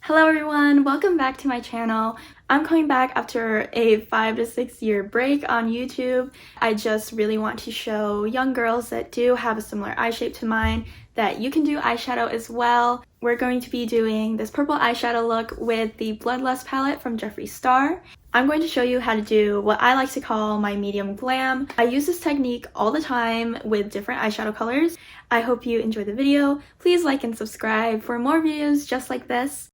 Hello everyone, welcome back to my channel. I'm coming back after a 5 to 6 year break on YouTube. I just really want to show young girls that do have a similar eye shape to mine that you can do eyeshadow as well. We're going to be doing this purple eyeshadow look with the Bloodlust palette from Jeffree Star. I'm going to show you how to do what I like to call my medium glam. I use this technique all the time with different eyeshadow colors. I hope you enjoy the video. Please like and subscribe for more videos just like this.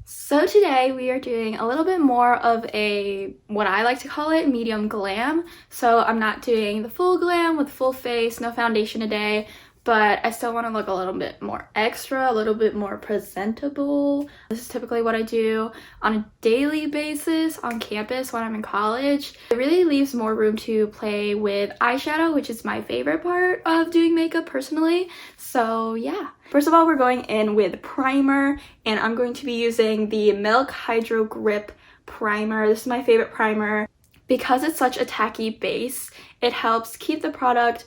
So today we are doing a little bit more of a, what I like to call it, medium glam. So I'm not doing the full glam with full face, no foundation today, but I still want to look a little bit more extra, a little bit more presentable. This is typically what I do on a daily basis on campus when I'm in college. It really leaves more room to play with eyeshadow, which is my favorite part of doing makeup personally. So yeah. First of all, we're going in with primer, and I'm going to be using the Milk HydroGrip primer. This is my favorite primer. Because it's such a tacky base, it helps keep the product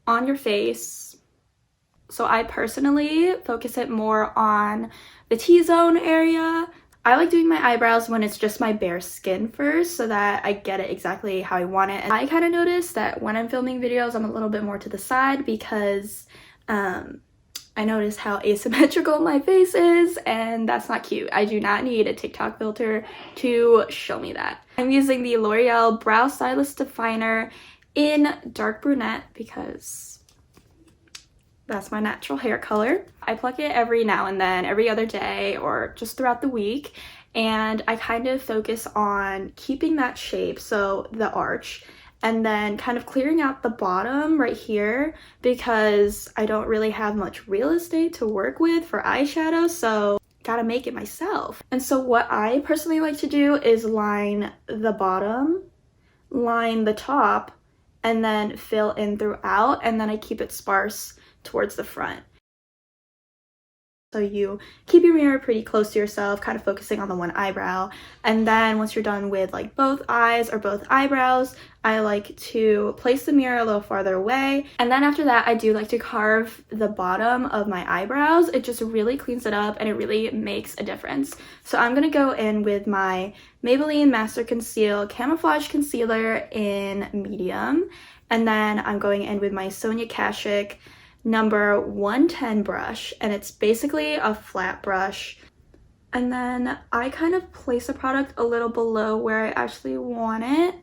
on your face. So I personally focus it more on the T-zone area. I like doing my eyebrows when it's just my bare skin first so that I get it exactly how I want it. And I kind of notice that when I'm filming videos, I'm a little bit more to the side because I notice how asymmetrical my face is, and that's not cute. I do not need a TikTok filter to show me that. I'm using the L'Oreal Brow Stylist Definer in Dark Brunette because that's my natural hair color. I pluck it every now and then, every other day, or just throughout the week. And I kind of focus on keeping that shape, so the arch, and then kind of clearing out the bottom right here because I don't really have much real estate to work with for eyeshadow, so gotta make it myself. And so what I personally like to do is line the bottom, line the top, and then fill in throughout, and then I keep it sparse towards the front. So you keep your mirror pretty close to yourself, kind of focusing on the one eyebrow, and then once you're done with like both eyes or both eyebrows, I like to place the mirror a little farther away, and then after that I do like to carve the bottom of my eyebrows. It just really cleans it up and it really makes a difference. So I'm gonna go in with my Maybelline Master Conceal Camouflage Concealer in medium, and then I'm going in with my Sonia Kashuk number 110 brush, and it's basically a flat brush. And then I kind of place the product a little below where I actually want it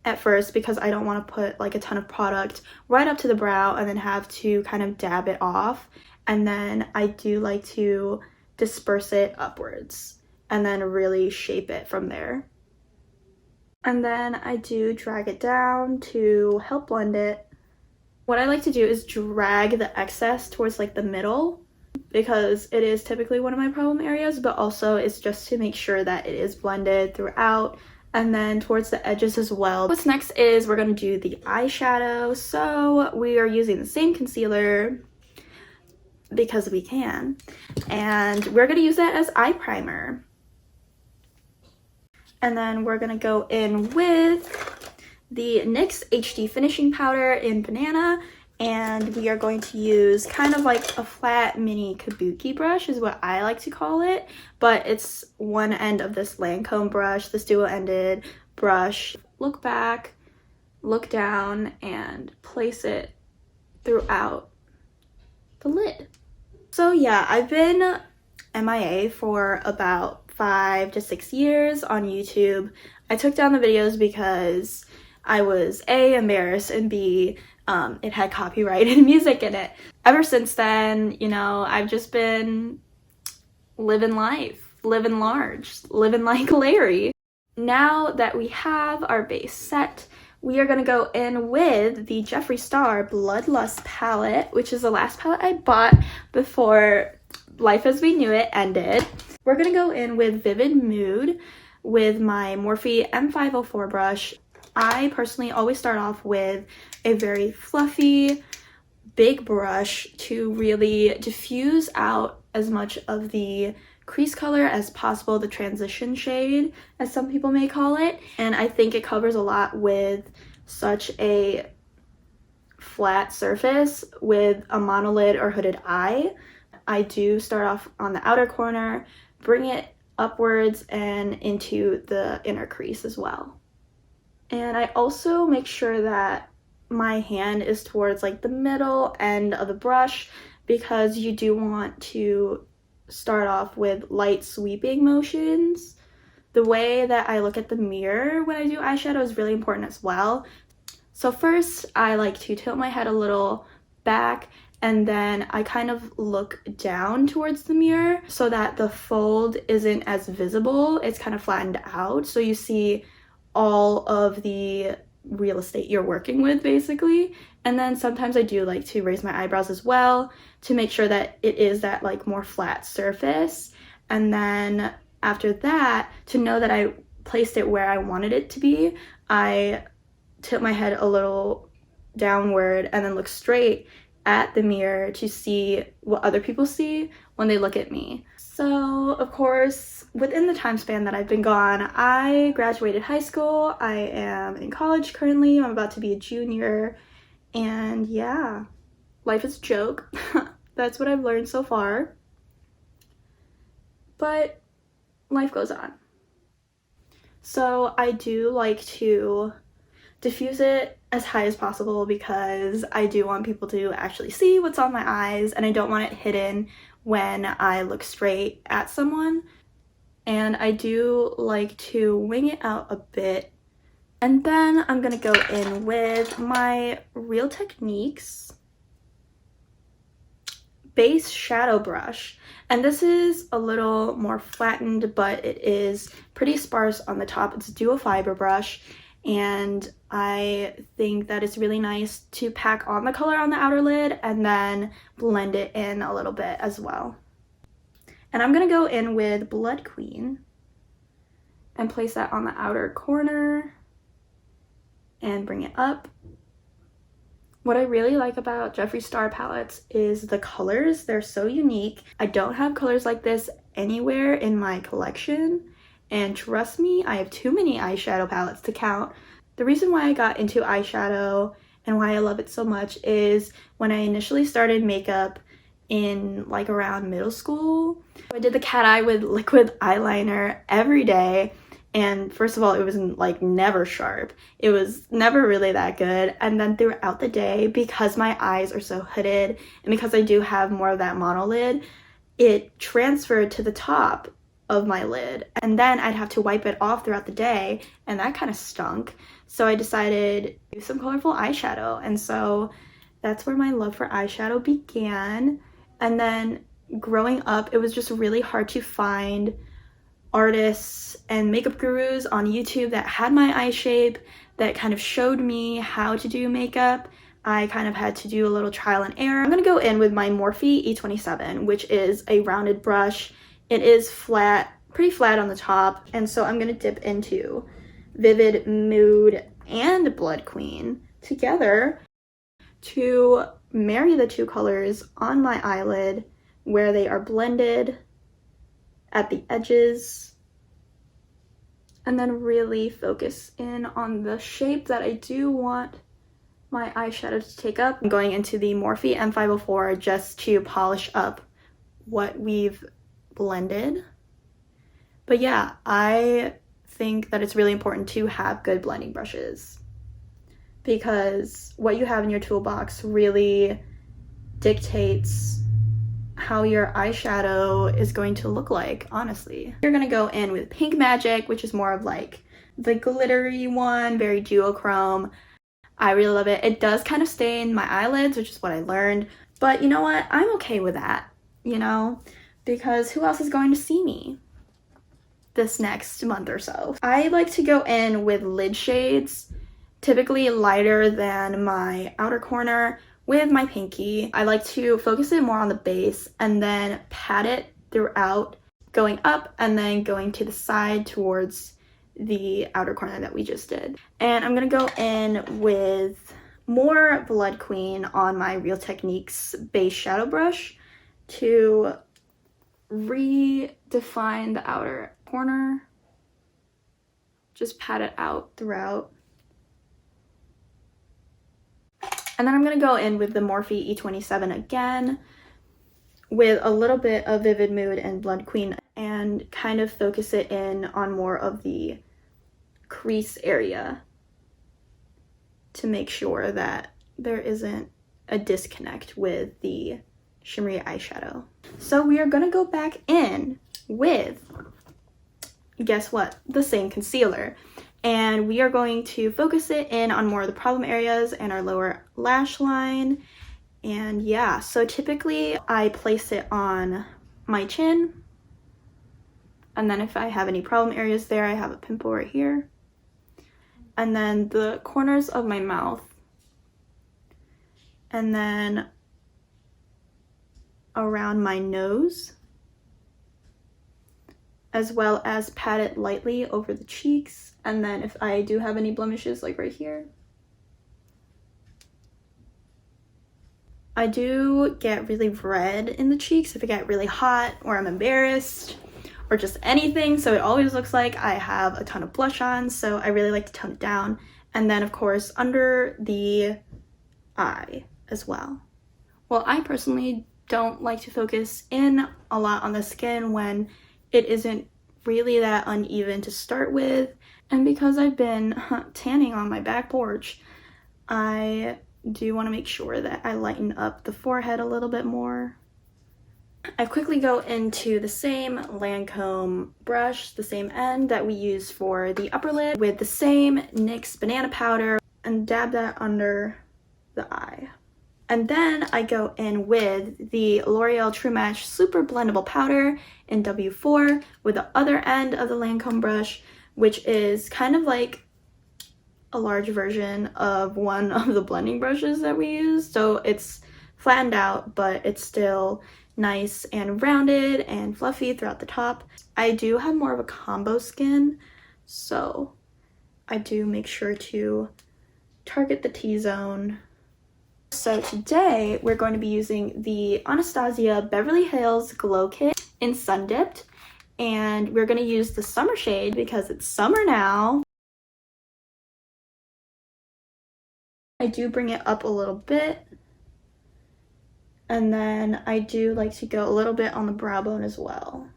at first because I don't want to put like a ton of product right up to the brow and then have to kind of dab it off. And then I do like to disperse it upwards and then really shape it from there. And then I do drag it down to help blend it. What I like to do is drag the excess towards like the middle because it is typically one of my problem areas, but also it's just to make sure that it is blended throughout, and then towards the edges as well. What's next is we're going to do the eyeshadow. So we are using the same concealer because we can, and we're going to use that as eye primer. And then we're going to go in with the NYX HD Finishing Powder in Banana, and we are going to use kind of like a flat mini kabuki brush is what I like to call it, but it's one end of this Lancome brush, this dual-ended brush. Look back, look down, and place it throughout the lid. So yeah, I've been MIA for about 5 to 6 years on YouTube. I took down the videos because I was A, embarrassed, and B, it had copyrighted music in it. Ever since then, you know, I've just been living life, living large, living like Larry. Now that we have our base set, we are going to go in with the Jeffree Star Bloodlust palette, which is the last palette I bought before Life as We Knew It ended. We're going to go in with Vivid Mood with my Morphe M504 brush. I personally always start off with a very fluffy, big brush to really diffuse out as much of the crease color as possible, the transition shade, as some people may call it. And I think it covers a lot with such a flat surface with a monolid or hooded eye. I do start off on the outer corner, bring it upwards and into the inner crease as well. And I also make sure that my hand is towards like the middle end of the brush, because you do want to start off with light sweeping motions. The way that I look at the mirror when I do eyeshadow is really important as well. So first, I like to tilt my head a little back, and then I kind of look down towards the mirror so that the fold isn't as visible. It's kind of flattened out, so you see all of the real estate you're working with, basically. And then sometimes I do like to raise my eyebrows as well to make sure that it is that like more flat surface. And then after that, to know that I placed it where I wanted it to be, I tilt my head a little downward and then look straight at the mirror to see what other people see when they look at me. So, of course, within the time span that I've been gone, I graduated high school. I am in college currently. I'm about to be a junior. And yeah, life is a joke. That's what I've learned so far. But life goes on. So I do like to diffuse it as high as possible because I do want people to actually see what's on my eyes, and I don't want it hidden when I look straight at someone. And I do like to wing it out a bit. And then I'm gonna go in with my Real Techniques base shadow brush. And this is a little more flattened, but it is pretty sparse on the top. It's a dual fiber brush, and I think that it's really nice to pack on the color on the outer lid and then blend it in a little bit as well. And I'm gonna go in with Blood Queen and place that on the outer corner and bring it up. What I really like about Jeffree Star palettes is the colors. They're so unique. I don't have colors like this anywhere in my collection, and trust me, I have too many eyeshadow palettes to count. The reason why I got into eyeshadow and why I love it so much is when I initially started makeup in like around middle school, I did the cat eye with liquid eyeliner every day. And first of all, it was like never sharp. It was never really that good. And then throughout the day, because my eyes are so hooded and because I do have more of that monolid, it transferred to the top of my lid. And then I'd have to wipe it off throughout the day, and that kind of stunk. So I decided to do some colorful eyeshadow. And so that's where my love for eyeshadow began. And then growing up, it was just really hard to find artists and makeup gurus on YouTube that had my eye shape, that kind of showed me how to do makeup. I kind of had to do a little trial and error. I'm gonna go in with my Morphe E27, which is a rounded brush. It is flat, pretty flat on the top, and so I'm gonna dip into Vivid, Mood, and Blood Queen together to marry the two colors on my eyelid where they are blended at the edges, and then really focus in on the shape that I do want my eyeshadow to take up. I'm going into the Morphe M504 just to polish up what we've blended. But yeah, I think that it's really important to have good blending brushes, because what you have in your toolbox really dictates how your eyeshadow is going to look like, honestly. You're gonna go in with Pink Magic, which is more of like the glittery one, very duochrome. I really love it. It does kind of stain my eyelids, which is what I learned, but you know what? I'm okay with that, you know, because who else is going to see me this next month or so? I like to go in with lid shades, typically lighter than my outer corner, with my pinky. I like to focus it more on the base and then pat it throughout, going up and then going to the side towards the outer corner that we just did. And I'm gonna go in with more Blood Queen on my Real Techniques base shadow brush to redefine the outer corner. Just pat it out throughout. And then I'm going to go in with the Morphe E27 again with a little bit of Vivid Mood and Blood Queen and kind of focus it in on more of the crease area to make sure that there isn't a disconnect with the shimmery eyeshadow. So we are going to go back in with, guess what, the same concealer. And we are going to focus it in on more of the problem areas and our lower lash line. And yeah, so typically I place it on my chin. And then if I have any problem areas there, I have a pimple right here. And then the corners of my mouth. And then around my nose. As well as pat it lightly over the cheeks. And then if I do have any blemishes, like right here. I do get really red in the cheeks if I get really hot or I'm embarrassed or just anything. So it always looks like I have a ton of blush on. So I really like to tone it down. And then of course under the eye as well. Well, I personally don't like to focus in a lot on the skin when it isn't really that uneven to start with. And because I've been tanning on my back porch, I do want to make sure that I lighten up the forehead a little bit more. I quickly go into the same Lancome brush, the same end that we use for the upper lid, with the same NYX banana powder and dab that under the eye. And then I go in with the L'Oreal TruMatch SuperBlendable powder in W4 with the other end of the Lancome brush, which is kind of like a large version of one of the blending brushes that we use. So it's flattened out, but it's still nice and rounded and fluffy throughout the top. I do have more of a combo skin, so I do make sure to target the T-zone. So today we're going to be using the Anastasia Beverly Hills Glowkit in Sundipped, and we're going to use the summer shade because it's summer now. I do bring it up a little bit, and then I do like to go a little bit on the brow bone as well.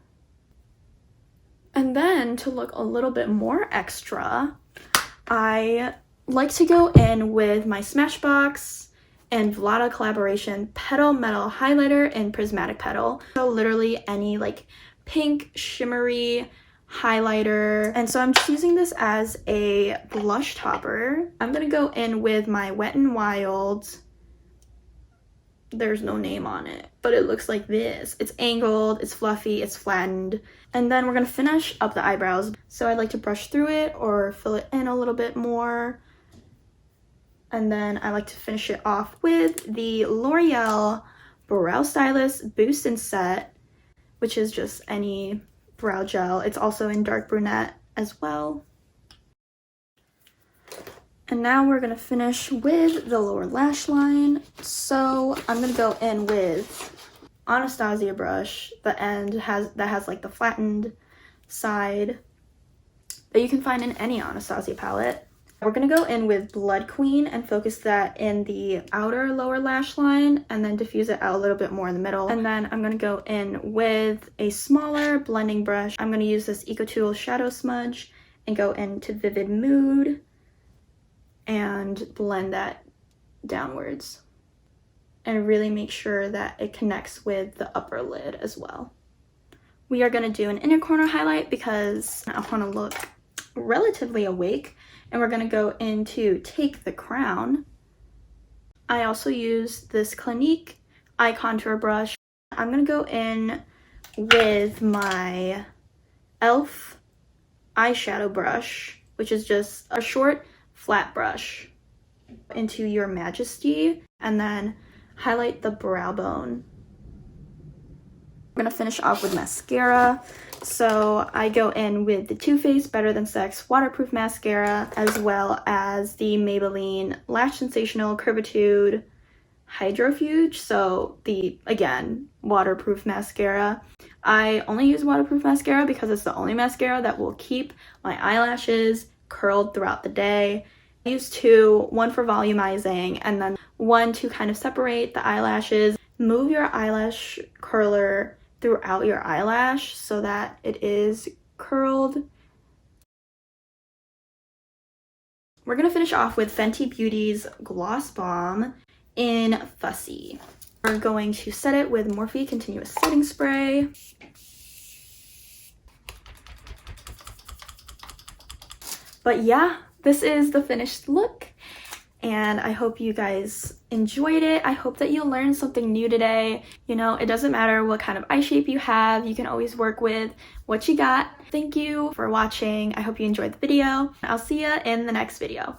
And then to look a little bit more extra, I like to go in with my Smashbox and Vlada collaboration Petal Metal Highlighter in Prismatic Petal. So literally any like pink shimmery highlighter. And so I'm just using this as a blush topper. I'm gonna go in with my Wet n Wild. There's no name on it, but it looks like this. It's angled, it's fluffy, it's flattened. And then we're gonna finish up the eyebrows. So I'd like to brush through it or fill it in a little bit more. And then I like to finish it off with the L'Oreal Brow Stylist Boost and Set, which is just any brow gel. It's also in dark brunette as well. And now we're gonna finish with the lower lash line. So I'm gonna go in with Anastasia brush, the end that has like the flattened side that you can find in any Anastasia palette. We're gonna go in with Blood Queen and focus that in the outer lower lash line and then diffuse it out a little bit more in the middle. And then I'm gonna go in with a smaller blending brush. I'm gonna use this EcoTool shadow smudge and go into Vivid Mood and blend that downwards. And really make sure that it connects with the upper lid as well. We are gonna do an inner corner highlight because I wanna look relatively awake. And we're gonna go into Take the Crown. I also use this Clinique eye contour brush. I'm gonna go in with my e.l.f. eyeshadow brush, which is just a short flat brush, into Your Majesty, and then highlight the brow bone. I'm gonna finish off with mascara. So I go in with the Too Faced Better Than Sex waterproof mascara, as well as the Maybelline Lash Sensational Curvitude Hydrofuge. So the, again, waterproof mascara. I only use waterproof mascara because it's the only mascara that will keep my eyelashes curled throughout the day. I use two, one for volumizing and then one to kind of separate the eyelashes. Move your eyelash curler throughout your eyelash so that it is curled. We're gonna finish off with Fenty Beauty's Gloss Bomb in Fussy. We're going to set it with Morphe Continuous Setting Spray. But yeah, this is the finished look. And I hope you guys enjoyed it. I hope that you learned something new today. You know, it doesn't matter what kind of eye shape you have. You can always work with what you got. Thank you for watching. I hope you enjoyed the video. I'll see you in the next video.